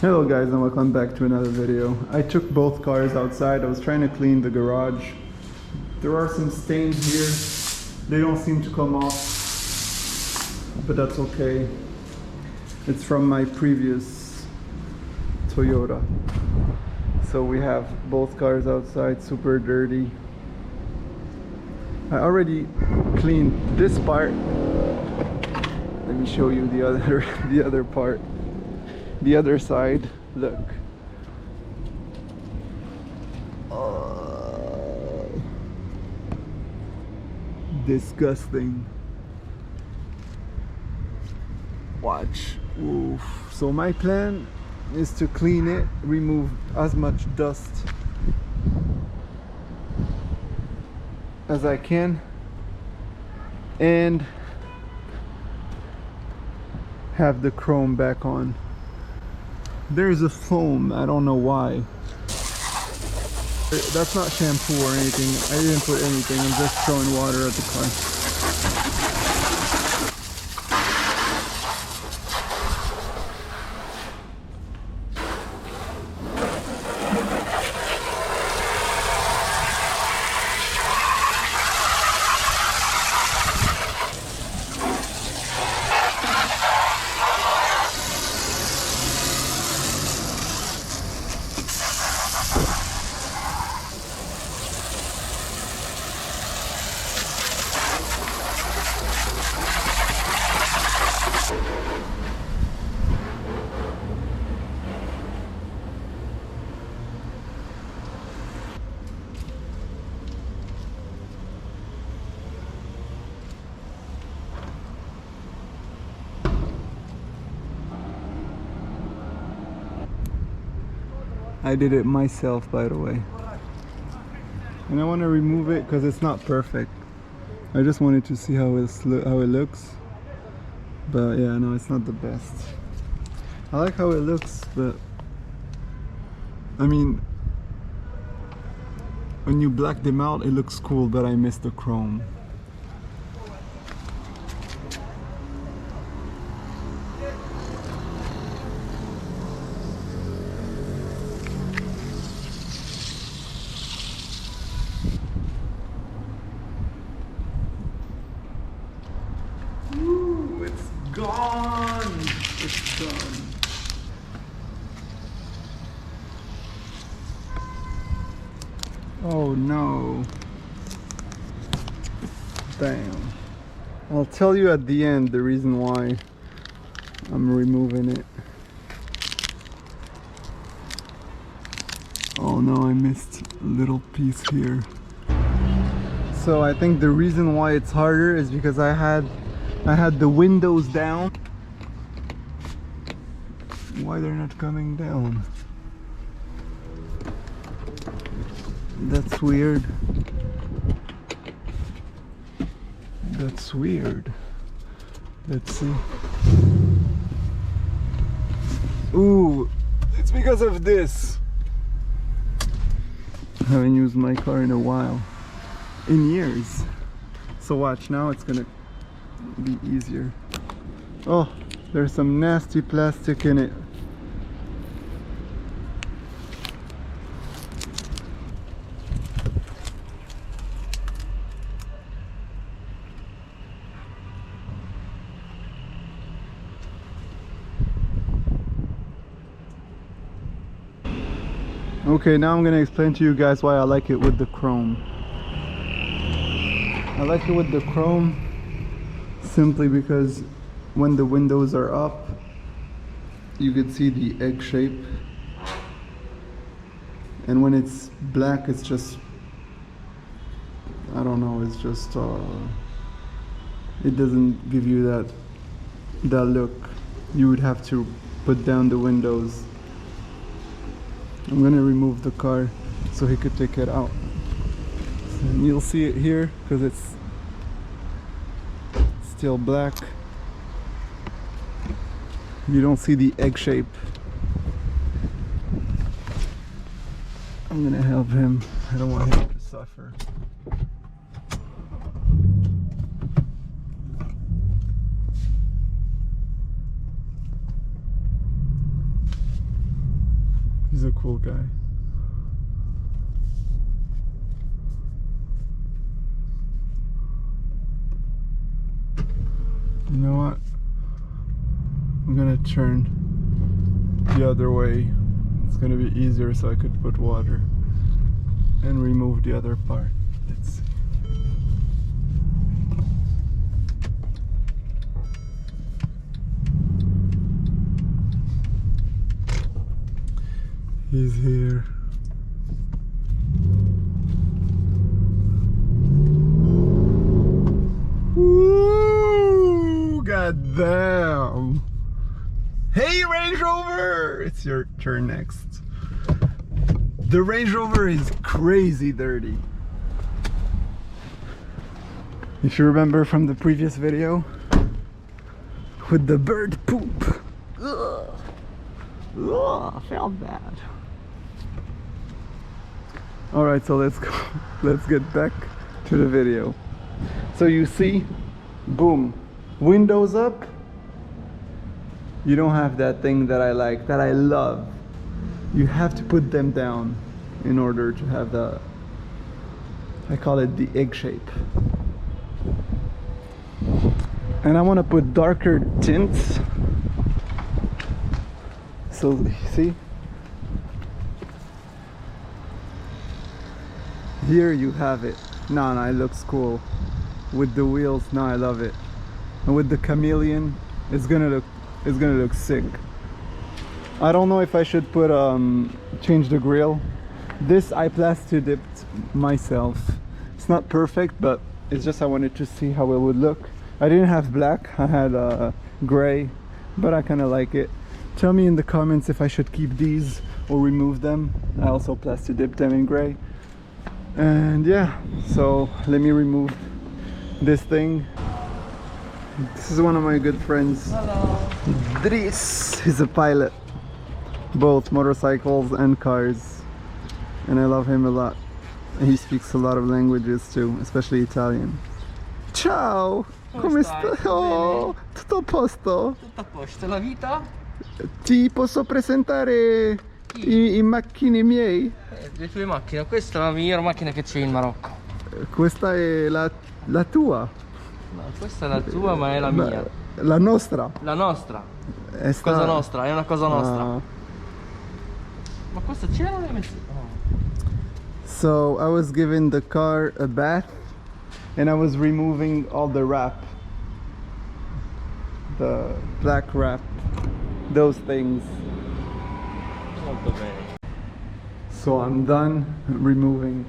Hello guys and welcome back to another video. I took both cars outside. I was trying to clean the garage. There are some stains here. They don't seem to come off, but that's okay. It's from my previous Toyota. So we have both cars outside, super dirty. I already cleaned this part. Let me show you the other part. The other side, look. Disgusting. Watch. Oof. So my plan is to clean it, remove as much dust as I can, and have the chrome back on. There's a foam, I don't know why. That's not shampoo or anything. I didn't put anything, I'm just throwing water at the car. I did it myself, by the way. And I want to remove it because it's not perfect. I just wanted to see how it looks. But yeah, no, it's not the best. I like how it looks, but I mean, when you black them out, it looks cool, but I miss the chrome. Gone! It's done. Oh no. Damn. I'll tell you at the end the reason why I'm removing it. Oh no, I missed a little piece here. So I think the reason why it's harder is because I had the windows down. Why they're not coming down? That's weird. That's weird. Let's see. Ooh, it's because of this. I haven't used my car in a while. In years. So watch, now it's gonna be easier. Oh, there's some nasty plastic in it. Okay, now I'm gonna explain to you guys why I like it with the chrome. I like it with the chrome simply because when the windows are up, you could see the egg shape, and when it's black, it's just, I don't know, it's just it doesn't give you that look. You would have to put down the windows. I'm gonna remove the car so he could take it out, and you'll see it here because it's still black. You don't see the egg shape. I'm gonna help him. I don't want him to suffer. cool guy. You know what? I'm gonna turn the other way. It's gonna be easier so I could put water and remove the other part. Let's see. He's here. Woo! Goddamn! Hey, Range Rover! It's your turn next. The Range Rover is crazy dirty. If you remember from the previous video with the bird poop. Ugh. Ugh, felt bad. Alright, so let's go. Let's get back to the video. So you see, boom, windows up. You don't have that thing that I like, that I love. You have to put them down in order to have the, I call it the egg shape. And I want to put darker tints. So see, here you have it. No, it looks cool with the wheels. No, I love it. And with the chameleon, it's gonna look sick. I don't know if I should put change the grill. This I plasti dipped myself. It's not perfect, but it's just I wanted to see how it would look. I didn't have black, I had gray, but I kind of like it. Tell me in the comments if I should keep these or remove them. I also plasti dipped them in gray. And yeah, so let me remove this thing. This is one of my good friends. Hello. Lbegiss. He's a pilot, both motorcycles and cars, and I love him a lot. And he speaks a lot of languages too, especially Italian. Ciao! Come stai? Oh, tutto a posto? Tutto a posto, la vita? Ti posso presentare i macchine miei? Le tue macchine, questa è la migliore macchina che c'è in Marocco. Questa è la tua? No, questa è la tua, ma è la mia. La nostra? La nostra. Cosa nostra, è una cosa nostra. Ma questa c'era o l'hai messa? So I was giving the car a bath and I was removing all the wrap, the black wrap, those things. Molto bene. So I'm done removing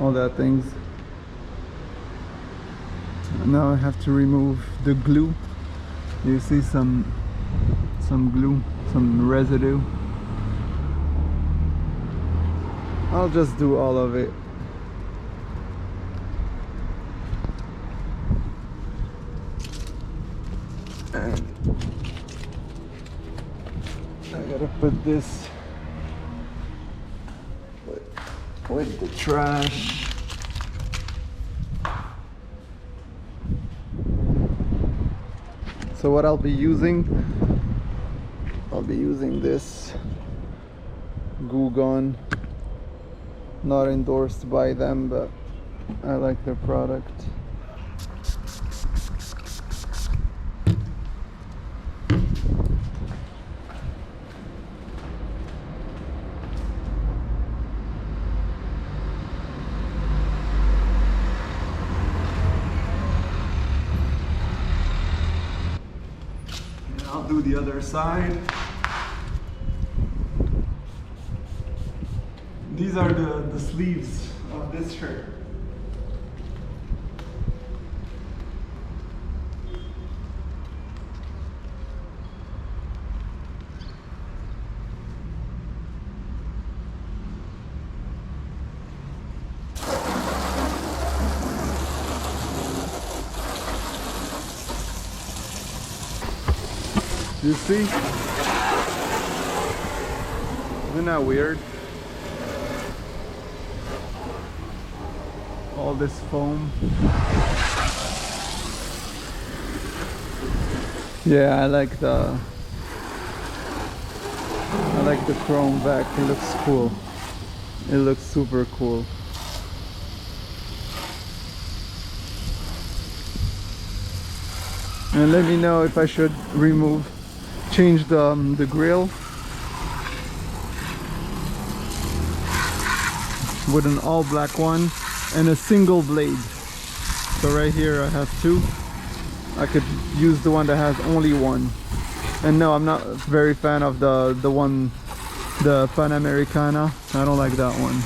all that things. Now I have to remove the glue. You see some glue, some residue. I'll just do all of it. And I gotta put this with the trash. So what I'll be using this Goo Gone. Not endorsed by them, but I like their product. And I'll do the other side. These are the sleeves of this shirt. You see? Isn't that weird? All this foam. Yeah, I like I like the chrome back, it looks cool. It looks super cool. And let me know if I should change the grill with an all black one and a single blade. So right here I have two. I could use the one that has only one. And no, I'm not very fan of the Panamericana. I don't like that one.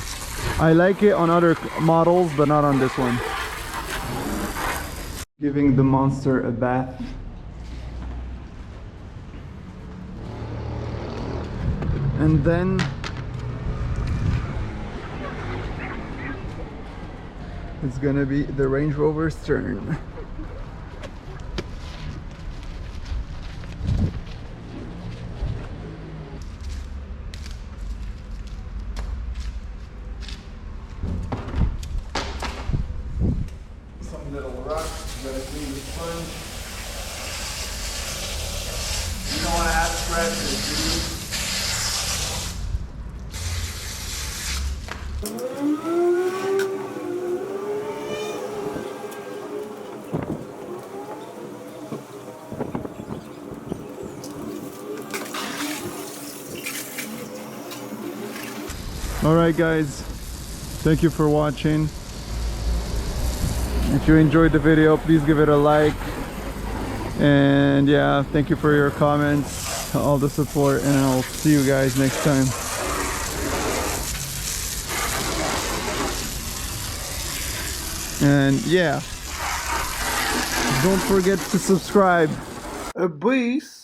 I like it on other models, but not on this one. Giving the monster a bath. And then it's gonna be the Range Rover's turn. Some little rocks, gotta clean the sponge. You don't wanna have scratches, do you? Alright guys, thank you for watching. If you enjoyed the video, please give it a like. And yeah, thank you for your comments, all the support, and I'll see you guys next time. And yeah, don't forget to subscribe. Lbegiss.